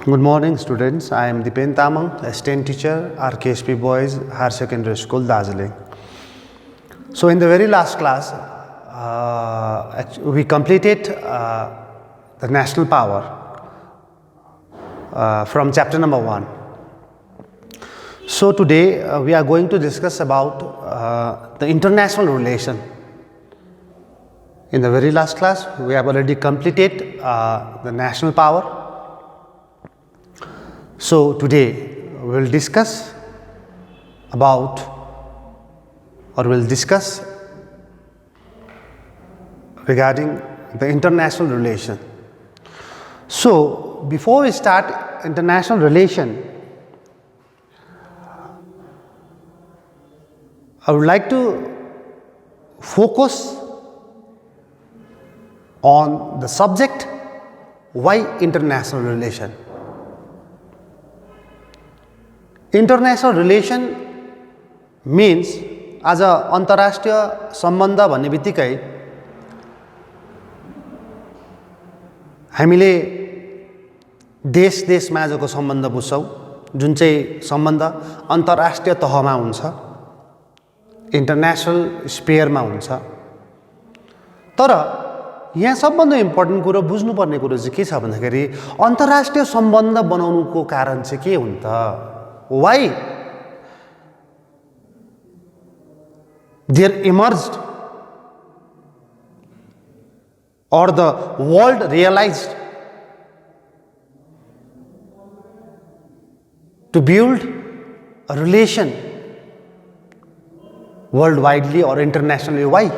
Good morning, students. I am Dipen Tamang, assistant teacher, RKSP Boys Higher Secondary School, Darjeeling. So, in the very last class, we completed the national power from chapter number 1. So, today we are going to discuss about the international relation. In the very last class, we have already completed the national power. So today we will discuss about regarding the international relation. So before we start international relation, I would like to focus on the subject, why international relation. International relation means आज अन्तर्राष्ट्रिय सम्बन्ध भन्ने बित्तिकै हामीले देश देशमाझको सम्बन्ध बुझ्छौं, जुन चाहिँ सम्बन्ध अन्तर्राष्ट्रिय तहमा हुन्छ, इन्टरनेशनल स्पेयरमा हुन्छ। तर यहाँ सबभन्दा इम्पोर्टेन्ट कुरो बुझ्नुपर्ने कुरो चाहिँ के छ भन्दाखेरि अन्तर्राष्ट्रिय सम्बन्ध बनाउनुको कारण चाहिँ के हुन्छ त? Why there emerged or the world realized to build a relation worldwidely or internationally? Why?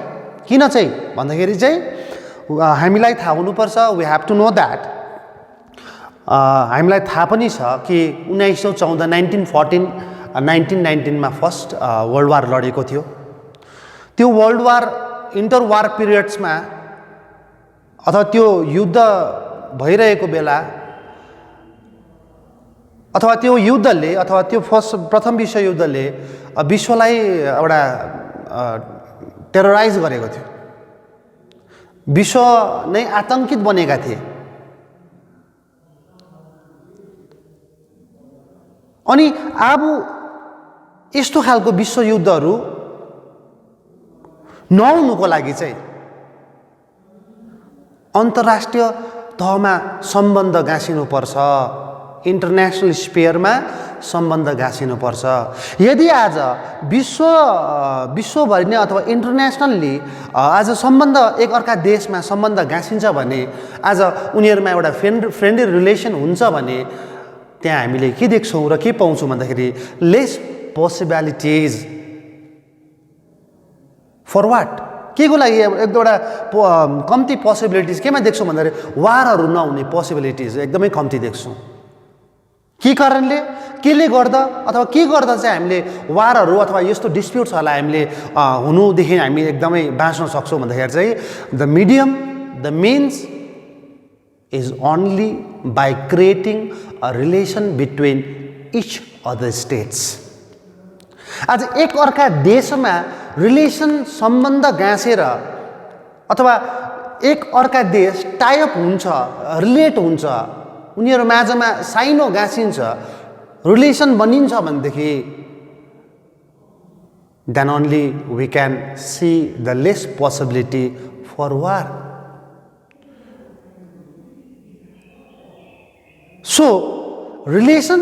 किन चाहिँ भन्दाखेरि चाहिँ हामीलाई थाहा हुनुपर्छ, we have to know that हामीलाई थाहा पनि छ कि 1914 1919 मा फर्स्ट वर्ल्ड वार लडेको थियो। त्यो वर्ल्ड वार इंटर वार पिरियड्समा अथवा त्यो युद्ध भइरहेको बेला अथवा त्यो युद्धले अथवा त्यो प्रथम विश्व युद्धले विश्वलाई एउटा टेरराइज गरेको थियो। विश्व नै आतंकित बनेका थिए। अनि अब यस्तो खालको विश्व युद्धहरू नहुनुको लागि चाहिँ अन्तर्राष्ट्रिय तहमा सम्बन्ध गाँसिनु पर्छ, इन्टरनेशनल स्पेयरमा सम्बन्ध गाँसिनु पर्छ। यदि आज विश्वभरि नै अथवा इन्टरनेशनली आज सम्बन्ध एक अर्का देशमा सम्बन्ध गाँसिन्छ भने, आज उनीहरुमा एउटा फ्रेन्डली रिलेसन हुन्छ भने त्यहाँ हामीले के देख्छौं र के पाउँछौं भन्दाखेरि लेस पोसिबिलिटीज फर व्हाट, के को लागि एकदोटा कम्ती पोसिबिलिटीज केमा देख्छौं भन्दाखेरि वारहरु नहुने पोसिबिलिटीज एकदमै कम्ती देख्छौं। के कारणले, केले गर्दा अथवा के गर्दा चाहिँ हामीले वारहरु अथवा यस्तो डिस्प्युट्सहरुलाई हामीले हुनुदेखि हामी एकदमै बाँच्न सक्छौं भन्दाखेरि चाहिँ the medium, the means is only by creating a relation between each other states. आज एक अर्का देशमा रिलेसन सम्बन्ध गाँसेर अथवा एक अर्का देश टाइप हुन्छ, रिलेट हुन्छ, उनीहरु माझमा साइनो गाँसिन्छ, रिलेसन बनिन्छ भनेदेखि then only we can see the less possibility for war. So, relation,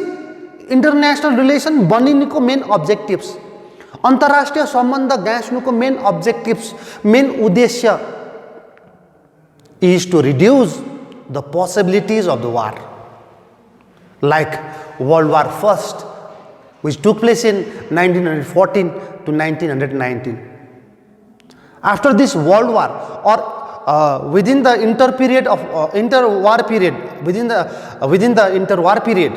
international relation बनिनुको मेन अब्जेक्टिव्स, अन्तर्राष्ट्रिय सम्बन्ध गाँस्नुको मेन अब्जेक्टिव्स, मेन उद्देश्य is to reduce the possibilities of the war. Like World War I, which took place in 1914 to 1919. After this World War, or within the interwar period, within the interwar period,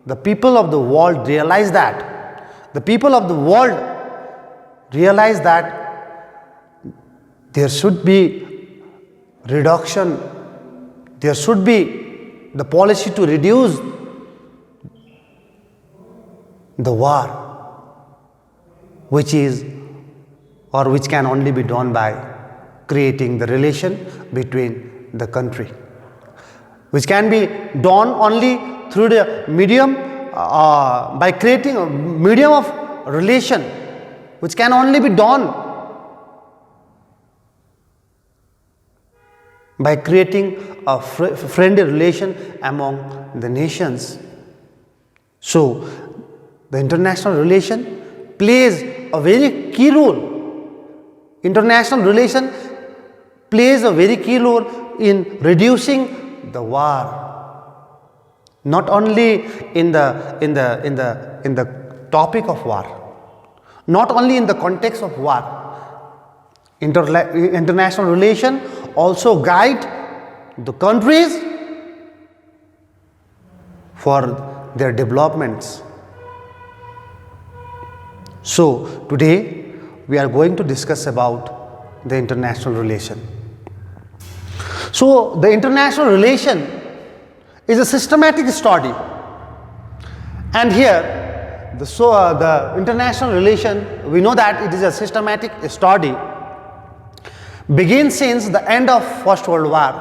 the people of the world realized that there should be reduction, there should be the policy to reduce the war, which can only be done by creating the relation between the country. which can be done only through the medium by creating a medium of relation, which can only be done by creating a friendly relation among the nations. So, the international relation plays a very key role. International relation plays a very key role in reducing the war. Not only in the topic of war, not only in the context of war. International relation also guide the countries for their developments. So today we are going to discuss about the international relation. So the international relation is a systematic study, and here the international relation, we know that it is a systematic study, begins since the end of First World War.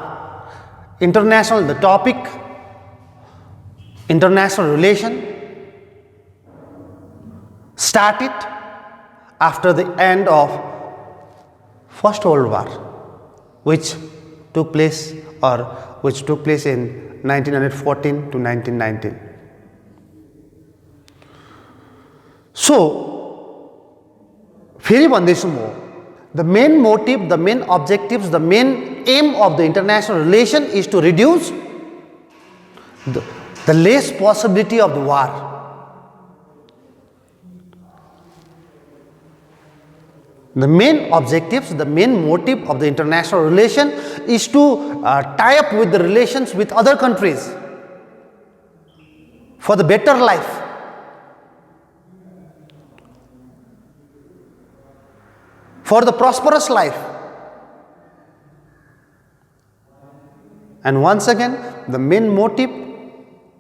The topic international relation started after the end of First World War, which took place in 1914 to 1919. So, फेरि भन्दैछु म, the main motive, the main objectives, the main aim of the international relation is to reduce the less possibility of the war. The main objectives, the main motive of the international relation is to tie up with the relations with other countries for the better life. For the prosperous life. And once again, the main motive,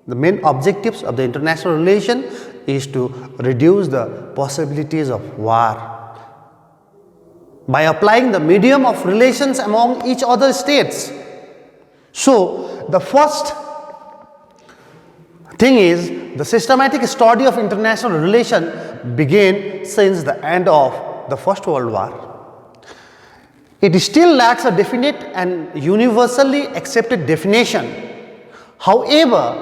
the main objectives of the international relation is to reduce the possibilities of war by applying the medium of relations among each other states. So, the first thing is, the systematic study of international relation began since the end of the First World War. It still lacks a definite and universally accepted definition. However,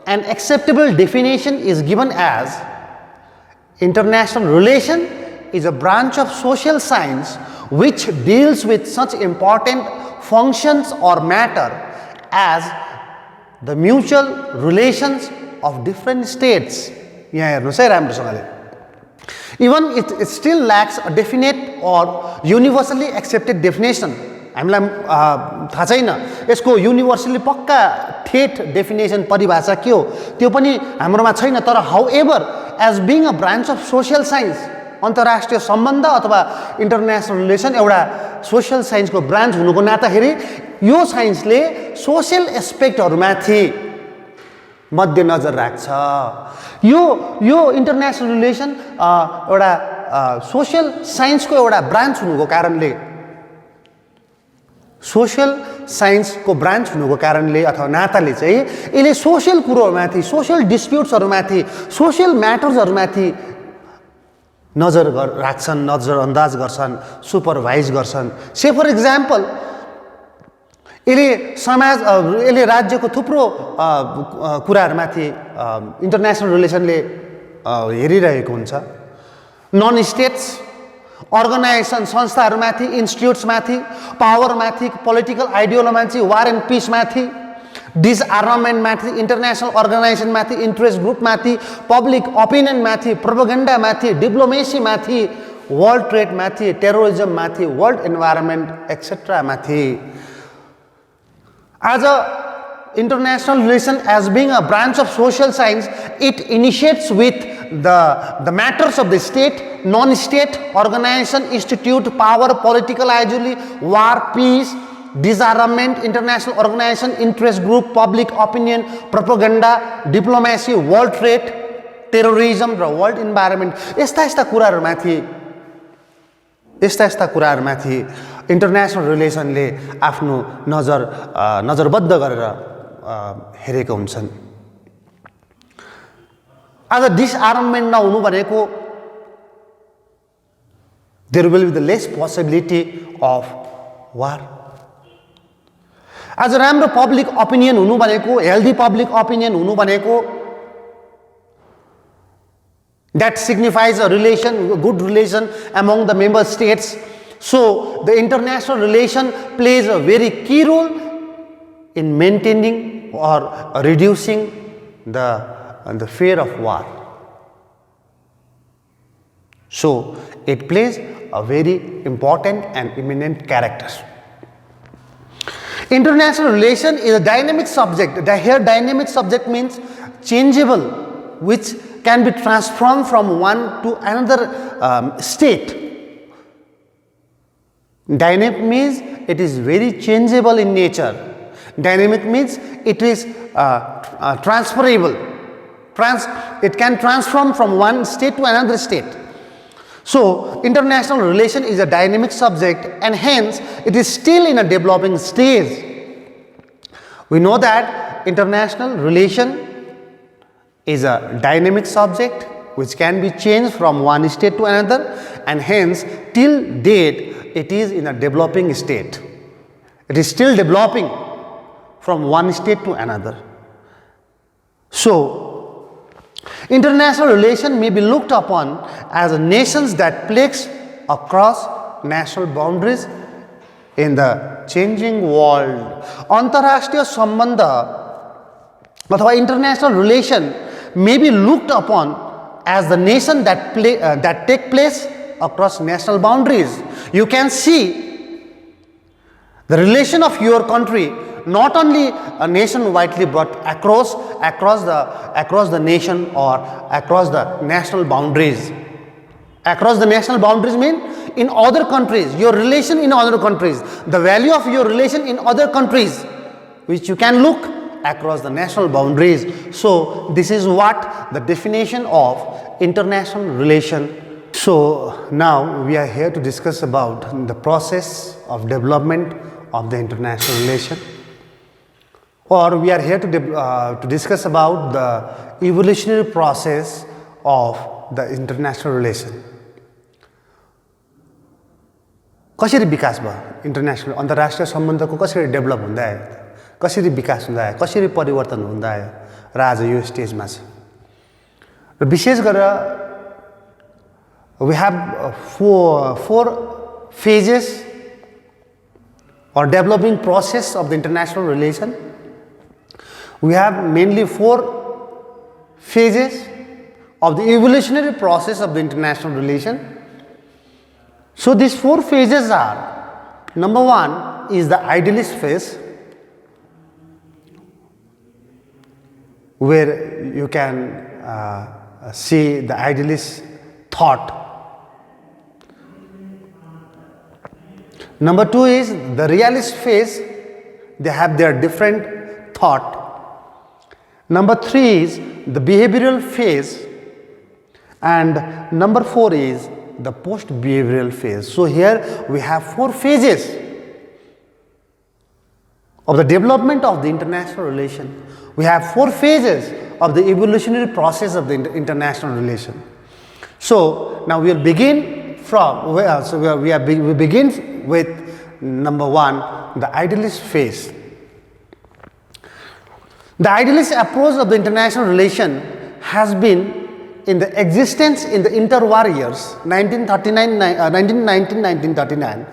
an acceptable definition is given as international relation is a branch of social science which deals with such important functions or matter as the mutual relations of different states. यहाँ हेर्नुस् है राम्रोसँगले. Even it still lacks a definite or universally accepted definition. हामीलाई थाहा छैन यसको universally पक्का ठेट definition परिभाषा के हो त्यो पनि हाम्रोमा छैन. तर however, as being a branch of social science, अन्तर्राष्ट्रिय सम्बन्ध अथवा इन्टरनेशनल रिलेसन एउटा सोशल साइन्सको ब्रान्च हुनुको नाताखेरि यो साइन्सले सोशल एस्पेक्टहरुमाथि मध्यनजर राख्छ. यो इन्टरनेशनल रिलेसन एउटा सोशल साइन्सको एउटा ब्रान्च हुनुको कारणले अथवा नाताले चाहिँ यसले सोशल कुरोहरुमाथि, सोशल डिस्प्युट्सहरुमाथि, सोशल म्याटर्सहरुमाथि नजर राख्छन्, नजरअन्दाज गर्छन्, सुपरभाइज गर्छन्. से फर एक्जाम्पल, यसले राज्यको थुप्रो कुराहरुमाथि इन्टरनेशनल रिलेसनले हेरिरहेको हुन्छ. नन स्टेट्स अर्गनाइजेसन संस्थाहरुमाथि, इन्स्टिट्युट्समाथि, पावरमाथि, पोलिटिकल आइडियोलोजीमाथि, वार एन्ड पीसमाथि, डिसआर्मामेन्टमाथि, इन्टरनेशनल अर्गनाइजेसनमाथि, इन्ट्रेस्ट ग्रुपमाथि, पब्लिक ओपिनियनमाथि, प्रोपोगेन्डामाथि, डिप्लोमेसीमाथि, वर्ल्ड ट्रेडमाथि, टेरोरिज्ममाथि, वर्ल्ड इन्भाइरोन्मेन्ट एक्सेट्रा माथि. As a international relation, as being a branch of social science, it initiates with the matters of the state, non-state, organization, institute, power, political ideology, war, peace, disarmament, international organization, interest group, public opinion, propaganda, diplomacy, world trade, terrorism raw world environment. यस्ता कुराहरुमाथि international रिलेसनले आफ्नो नजरबद्ध गरेर हेरेका हुन्छन्। आज disarmament नहुनु भनेको there will be the less possibility of war. आज राम्रो public opinion हुनु भनेको, हेल्दी पब्लिक ओपिनियन हुनु भनेको, that signifies a relation, a good relation among the member states. So the international relation plays a very key role in maintaining or reducing the fear of war. So it plays a very important and eminent character. International relation is a dynamic subject. Here dynamic subject means changeable, which can be transformed from one to another state. Dynamic means it is very changeable in nature. Dynamic means it is transferable. It can transform from one state to another state. So international relation is a dynamic subject, and hence it is still in a developing stage. We know that international relation is a dynamic subject which can be changed from one state to another, and hence till date it is in a developing state. It is still developing from one state to another. So international relation may be looked upon as nations that plays across national boundaries in the changing world. अंतर्राष्ट्रीय संबंध अथवा international relation may be looked upon as the nation that take place across national boundaries. You can see the relation of your country not only nationwidely but across the nation or across the national boundaries. Across the national boundaries mean in other countries, your relation in other countries, the value of your relation in other countries, which you can look across the national boundaries. So this is what the definition of international relation. So now we are here to discuss about the process of development of the international relation, or we are here to discuss about the evolutionary process of the international relation. कसरी विकास भयो international अन्तर्राष्ट्रिय सम्बन्धको कसरी develop हुँदै आयो, कसरी विकास हुँदै आयो, कसरी परिवर्तन हुँदै आयो र आज यो स्टेजमा छ। र विशेष गरेर we have four phases or developing process of the international relation. We have mainly four phases of the evolutionary process of the international relation. So these four phases are: number one is the idealist phase, where you can see the idealist thought. Number two is the realist phase. They have their different thought. Number three is the behavioral phase, and number four is the post-behavioral phase. So here we have four phases of the development of the international relation. We have four phases of the evolutionary process of the international relation. So now we will begin from we begin with number one, the idealist phase. The idealist approach of the international relation has been in the existence in the interwar years 1919-1939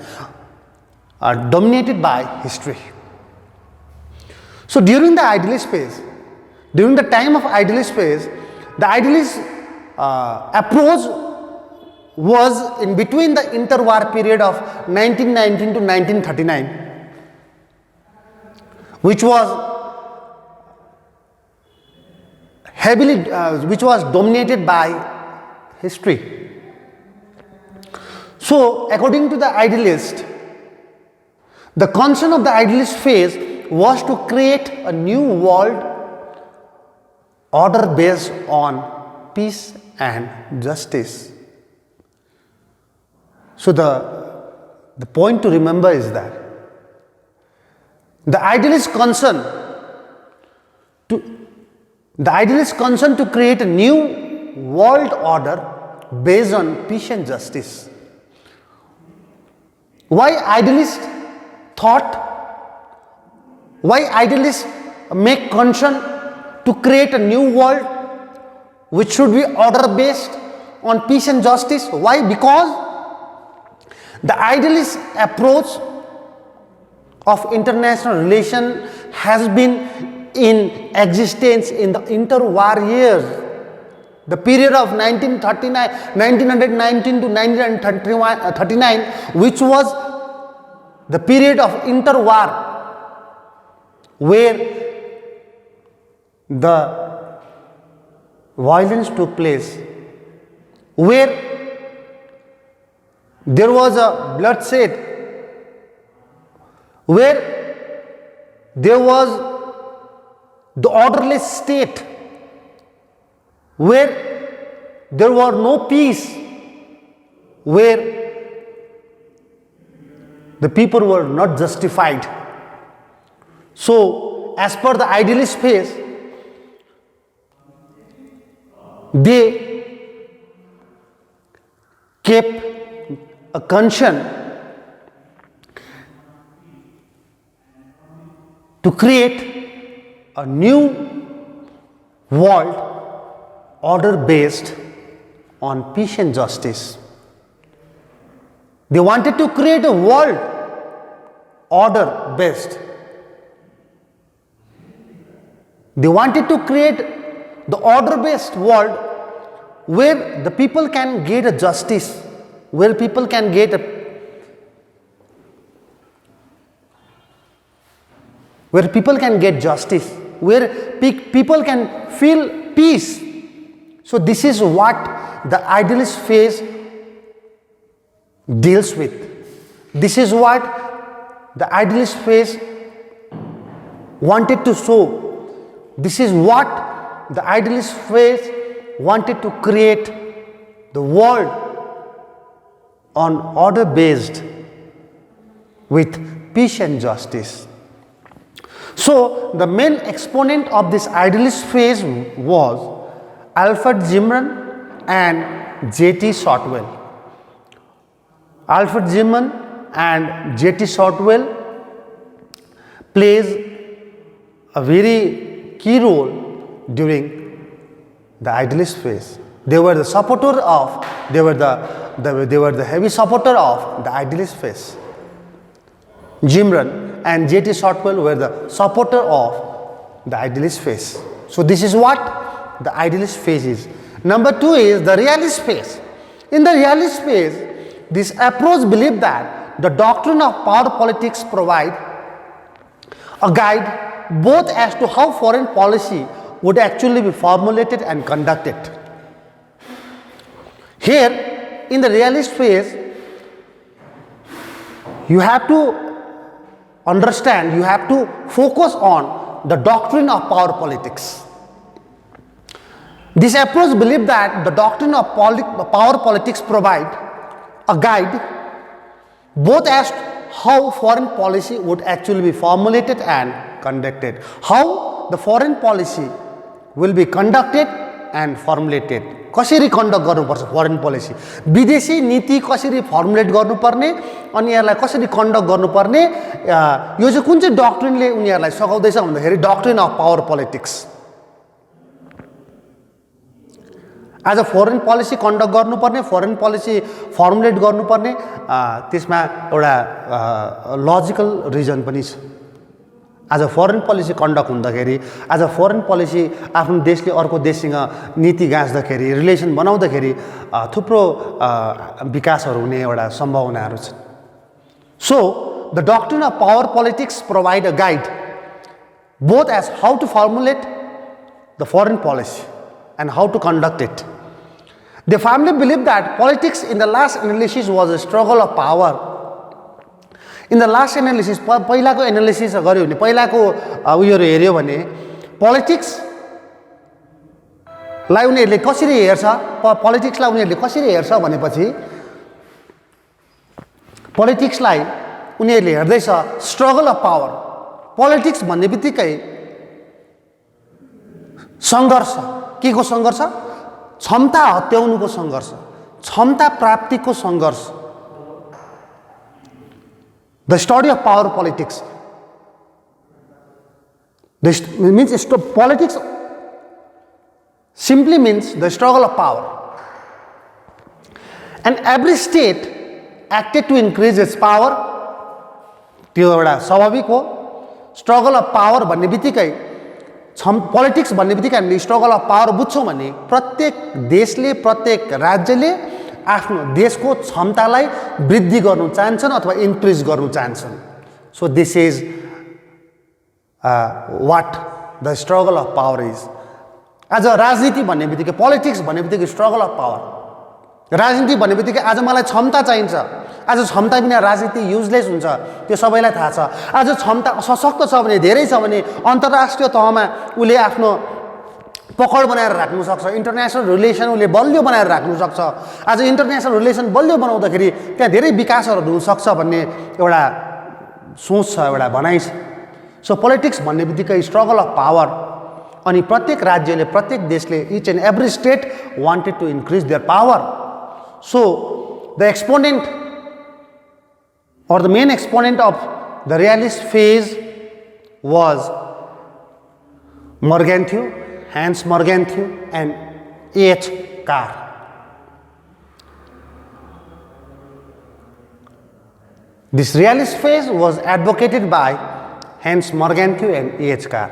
are dominated by history. So during the idealist phase, during the time of idealist phase, the idealist approach was in between the interwar period of 1919 to 1939, which was which was dominated by history. So according to the idealist, the concern of the idealist phase was to create a new world order based on peace and justice. So the point to remember is that the idealist concern The idealist concern to create a new world order based on peace and justice. Why idealist thought? Why idealists make concern to create a new world which should be order based on peace and justice? Why? Because the idealist approach of international relation has been in existence in the interwar years. The period of 1919 to 1939, which was the period of interwar, where the violence took place, where there was a bloodshed, where there was the orderless state, where there was no peace, where the people were not justified. So, as per the idealist phase, they kept a concern to create a new world order based on peace and justice. They wanted to create a world order based. They wanted to create the order based world where the people can get a justice, where people can get justice, where people can feel peace. So this is what the idealist phase deals with. This is what the idealist phase wanted to show. This is what the idealist phase wanted to create, the world on order based with peace and justice. So the main exponent of this idealist phase was Alfred Zimmern and J.T. Shotwell. Alfred Zimmern and J.T. Shotwell plays a very key role during the idealist phase. They were the supporter of, they were the heavy supporter of the idealist phase. Zimmern and J.T. Shotwell were the supporter of the idealist phase. So this is what the idealist phase is. Number two is the realist phase. In the realist phase, this approach believed that the doctrine of power politics provide a guide both as to how foreign policy would actually be formulated and conducted. Here, in the realist phase, you have to understand, you have to focus on the doctrine of power politics. This approach believed that the doctrine of power politics provide a guide both as how foreign policy would actually be formulated and conducted. How the foreign policy will be conducted and formulated. कसरी conduct गर्नुपर्छ foreign policy, विदेशी नीति कसरी formulate गर्नुपर्ने अनि यसलाई कसरी conduct गर्नुपर्ने, यो चाहिँ कुन चाहिँ डक्ट्रिनले उनीहरूलाई सघाउँदैछ भन्दाखेरि डक्ट्रिन अफ पावर पोलिटिक्स. आज फरेन पोलिसी कन्डक्ट गर्नुपर्ने, फरेन पोलिसी फर्मुलेट गर्नुपर्ने, त्यसमा एउटा लजिकल रिजन पनि छ. आज फरेन पोलिसी कन्डक्ट हुँदाखेरि, आज फरेन पोलिसी आफ्नो देशले अर्को देशसँग नीति गाँच्दाखेरि, रिलेसन बनाउँदाखेरि थुप्रो विकासहरू हुने एउटा सम्भावनाहरू छन्. So the doctrine of power politics provide a guide both as how to formulate the foreign policy and how to conduct it. They firmly believe that politics in the last analysis was a struggle of power. In the last analysis, पहिलाको analysis गर्यो भने, पहिलाको उयोहरू हेर्यो भने पोलिटिक्सलाई उनीहरूले कसरी हेर्छ, पोलिटिक्सलाई उनीहरूले कसरी हेर्छ भनेपछि पोलिटिक्सलाई उनीहरूले हेर्दैछ स्ट्रगल अफ पावर. पोलिटिक्स भन्ने बित्तिकै सङ्घर्ष के को सङ्घर्ष क्षमता हत्याउनुको सङ्घर्ष क्षमता प्राप्तिको सङ्घर्ष the study of power politics means politics simply means the struggle of power and every state acted to increase its power त्यो एउटा स्वाभाविक हो स्ट्रगल अफ पावर भन्ने बित्तिकै पोलिटिक्स भन्ने बित्तिकै हामीले स्ट्रगल अफ पावर बुझ्छौँ भने प्रत्येक देशले प्रत्येक राज्यले आफ्नो देशको क्षमतालाई वृद्धि गर्नु चाहन्छन् अथवा इन्क्रिज गर्नु चाहन्छन् so this is what the struggle of power is आज राजनीति भन्ने बित्तिकै पोलिटिक्स भन्ने बित्तिकै स्ट्रगल अफ पावर राजनीति भन्ने बित्तिकै आज मलाई क्षमता चाहिन्छ आज क्षमता बिना राजनीति युजलेस हुन्छ त्यो सबैलाई थाहा छ आज क्षमता सशक्त छ भने धेरै छ भने अन्तर्राष्ट्रिय तहमा उसले आफ्नो पकड बनाएर राख्नु सक्छ इन्टरनेसनल रिलेसन उसले बलियो बनाएर राख्नु सक्छ आज इन्टरनेसनल रिलेसन बलियो बनाउँदाखेरि त्यहाँ धेरै विकासहरू हुन सक्छ भन्ने एउटा सोच छ एउटा भनाइ छ सो पोलिटिक्स भन्ने बित्तिकै स्ट्रगल अफ पावर अनि प्रत्येक राज्यले प्रत्येक देशले each and every state wanted to increase their power so the exponent or the main exponent of the realist phase was Morgenthau, Hans Morgenthau and A.H. Carr. This realist phase was advocated by Hans Morgenthau and A.H. Carr.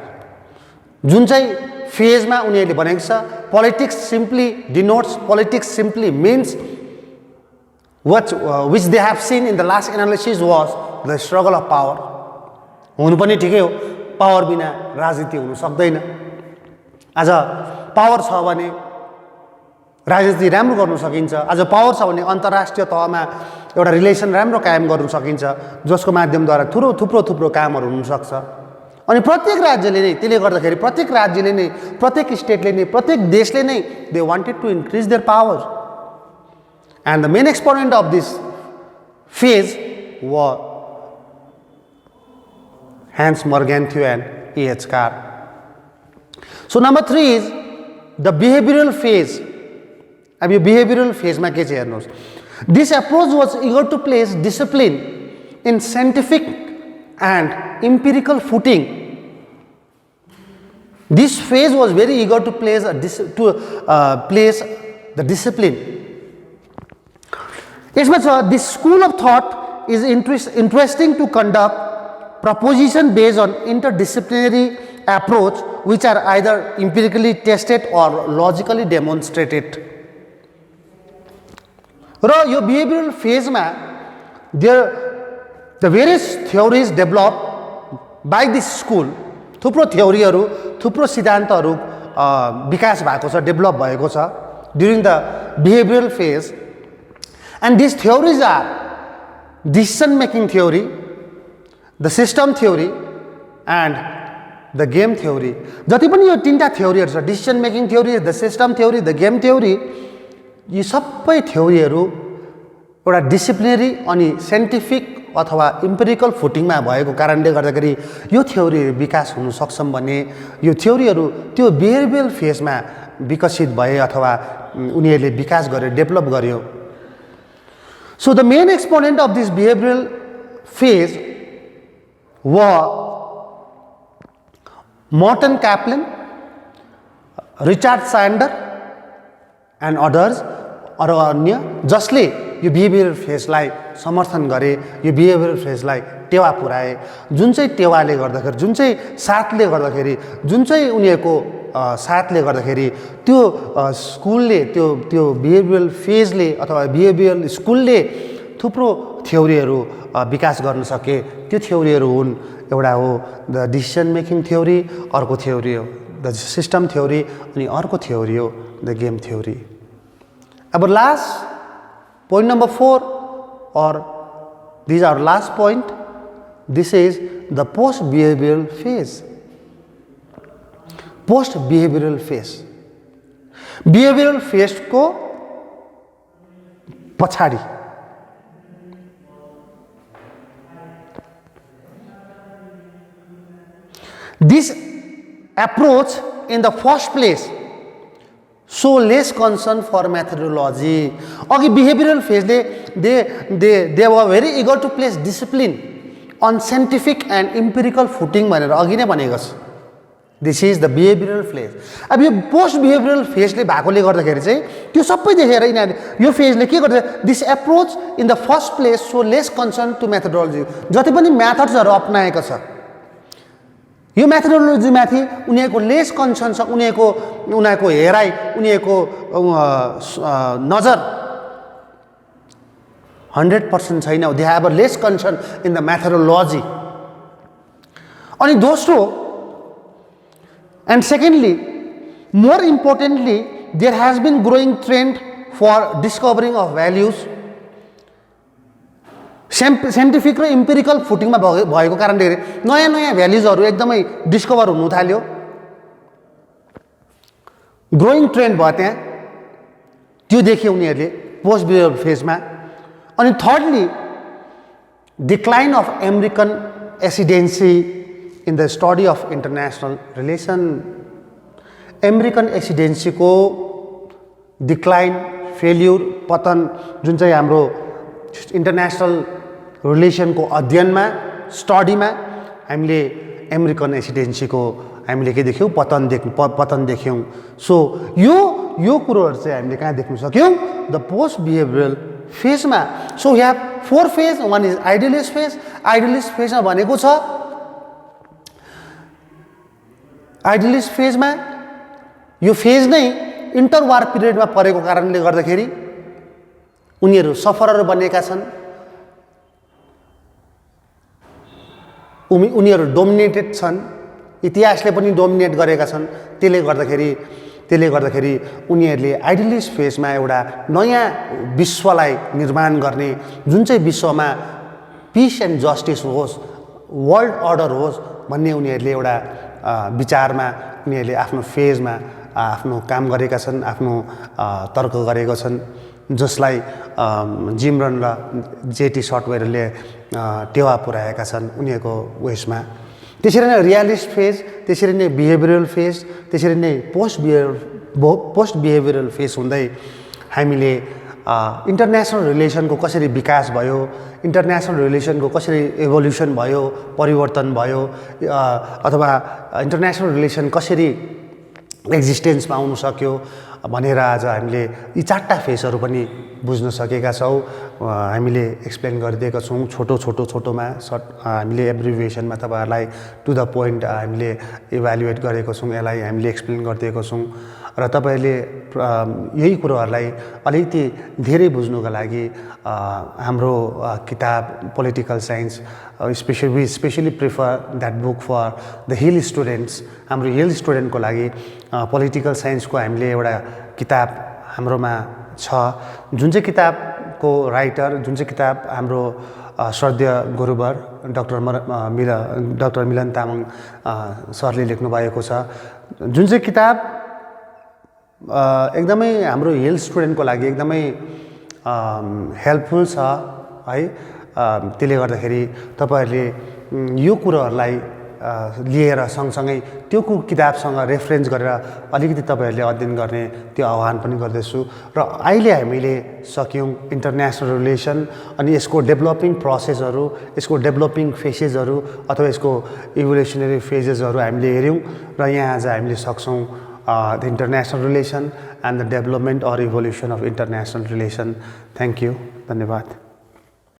जुन चाहिँ फेजमा उनीहरूले भनेको छ politics simply denotes, politics simply means which they have seen in the last analysis was the struggle of power. हुनु पनि ठिकै हो power बिना राजनीति हुन सक्दैन आज पावर छ भने राजनीति राम्रो गर्न सकिन्छ आज पावर छ भने अन्तर्राष्ट्रिय तहमा एउटा रिलेसन राम्रो कायम गर्न सकिन्छ जसको माध्यमद्वारा थुप्रो कामहरू हुन सक्छ अनि प्रत्येक राज्यले नै त्यसले गर्दाखेरि प्रत्येक राज्यले नै प्रत्येक स्टेटले नै प्रत्येक देशले नै they wanted to increase their power and the main exponent of this phase were Hans Morgenthau and A.H. Carr. So number 3 is the behavioral phase. अब यो behavioral phase मा के छ हेर्नुस् this approach was eager to place discipline in scientific and empirical footing. This phase was very eager to place the discipline. यसमा छ this school of thought is interesting to conduct proposition based on interdisciplinary approach which are either empirically tested or logically demonstrated. Raw yo behavioral phase मा the various theories developed by this school थुप्रो थ्योरीहरू थुप्रो सिद्धान्तहरू विकास भएको छ develop भएको छ during the behavioral phase. And these theories are decision making theory, the system theory and the game theory. जति पनि यो तीनटा थ्योरीहरू छ decision making theory the system theory the game theory यी सबै थ्योरीहरू एउटा डिसिप्लिनरी अनि साइन्टिफिक अथवा इम्पेरिकल फुटिङमा भएको कारणले गर्दाखेरि यो थ्योरीहरू विकास हुन सक्छन् भने यो थ्योरीहरू त्यो बिहेभियरल फेजमा विकसित भए अथवा उनीहरूले विकास गरे डेभलप गर्यो. So the main exponent of this behavioral phase were Morton Kaplan, Richard Sander and others अरू अन्य जसले यो बिहेभियरल फेजलाई समर्थन गरे यो बिहेभियरल फेजलाई टेवा पुर्याए जुन चाहिँ टेवाले गर्दाखेरि जुन चाहिँ साथले गर्दाखेरि जुन चाहिँ उनीहरूको साथले गर्दाखेरि त्यो स्कुलले त्यो बिहेभियरल फेजले अथवा बिहेभियरल स्कुलले थुप्रो थ्योरीहरू विकास गर्न सके. त्यो थ्योरीहरू हुन् एउटा हो द डिसिजन मेकिङ थ्योरी अर्को थ्योरी हो द सिस्टम थ्योरी अनि अर्को थ्योरी हो द गेम थ्योरी. अब last point number 4 or these are last point, this is the post behavioral phase. Post behavioral phase, behavioral phase को पछाडि this approach in the first place so less concern for methodology अघि behavioural फेजले they were very eager to place discipline on scientific and empirical footing भनेर अघि नै भनेको छ this is the behavioural phase अब यो पोस्ट बिहेभियरल फेजले भएकोले गर्दाखेरि चाहिँ त्यो सबै देखेर यिनीहरूले यो फेजले के गर्छ this approach in the first place so less concern to methodology जति पनि मेथड्सहरू अपनाएको छ यो मेथोडोलोजीमाथि उनीहरूको लेस कन्सर्न छ उनीहरूको हेराइ उनीहरूको नजर 100% छैन they have a less concern in the methodology अनि दोस्रो and secondly more importantly there has been growing trend for discovering of values scientific र इम्पेरिकल फुटिङमा भएको कारणले नयाँ नयाँ भ्याल्युजहरू एकदमै डिस्कभर हुन थाल्यो ग्रोइङ ट्रेन्ड भयो त्यहाँ त्यो देखे उनीहरूले पोस्ट बिहेभियरल फेजमा अनि thirdly decline of American ascendancy in the study of international relation American एसिडेन्सीको डिक्लाइन फेल्युर पतन जुन चाहिँ हाम्रो इन्टरनेसनल रिलेसनको अध्ययनमा स्टडीमा हामीले अमेरिकन एसिडेन्सीको हामीले के देख्यौँ पतन देख्यौँ सो यो कुरोहरू चाहिँ हामीले कहाँ देख्न सक्यौँ द पोस्ट बिहेभियरल फेजमा so we have 4 phase one is idealist फेजमा भनेको छ आइडियलिस्ट फेजमा यो फेज नै इन्टरवार पिरियडमा परेको कारणले गर्दाखेरि उनीहरू सफरर बनेका छन् उनीहरू डोमिनेटेड छन् इतिहासले पनि डोमिनेट गरेका छन् त्यसले गर्दाखेरि उनीहरूले आइडियलिस्ट फेजमा एउटा नयाँ विश्वलाई निर्माण गर्ने जुन चाहिँ विश्वमा पिस एन्ड जस्टिस होस् वर्ल्ड अर्डर होस् भन्ने उनीहरूले एउटा विचारमा उनीहरूले आफ्नो फेजमा आफ्नो काम गरेका छन् आफ्नो तर्क गरेका छन् जसलाई जिमरन र जेटी सफ्टवेयरले टेवा पुर्याएका छन् उनीहरूको उयसमा त्यसरी नै रियलिस्ट फेज त्यसरी नै बिहेभियरल फेज त्यसरी नै पोस्ट बिहेभियरल फेज हुँदै हामीले इन्टरनेसनल रिलेसनको कसरी विकास भयो इन्टरनेसनल रिलेसनको कसरी इभोल्युसन भयो परिवर्तन भयो अथवा इन्टरनेसनल रिलेसन कसरी एक्जिस्टेन्समा आउन सक्यो भनेर आज हामीले यी 4टा फेजहरू पनि बुझ्न सकेका छौँ हामीले एक्सप्लेन गरिदिएका छौँ छोटोमा हामीले एब्रिभिएसनमा तपाईँहरूलाई टु द पोइन्ट हामीले इभ्यालुएट गरेको छौँ यसलाई हामीले एक्सप्लेन गरिदिएको छौँ र तपाईँहरूले यही कुरोहरूलाई अलिकति धेरै बुझ्नुको लागि हाम्रो किताब political science we specially prefer that book for the hill students हाम्रो हिल स्टुडेन्टको लागि पोलिटिकल साइन्सको हामीले एउटा किताब हाम्रोमा छ जुन चाहिँ किताबको राइटर जुन चाहिँ किताब हाम्रो श्रद्धेय गुरुवर डाक्टर मिलन तामाङ सरले लेख्नुभएको छ जुन चाहिँ किताब एकदमै हाम्रो हिल स्टुडेन्टको लागि एकदमै हेल्पफुल छ है त्यसले गर्दाखेरि तपाईहरुले यो कुरोहरुलाई लिएर सँगसँगै त्यो किताबसँग रेफरेन्स गरेर अलिकति तपाईहरुले अध्ययन गर्ने त्यो आह्वान पनि गर्दैछु र अहिले हामीले सक्यौं इन्टरनेशनल रिलेसन अनि यसको डेभलपिङ प्रोसेसहरु यसको डेभलपिङ फेजेसहरु अथवा यसको इभोल्युसनरी फेजेसहरु हामीले हेर्यौं र यहाँ आज हामीले सक्छौं the international relation and the development or evolution of international relation. Thank you. धन्यवाद.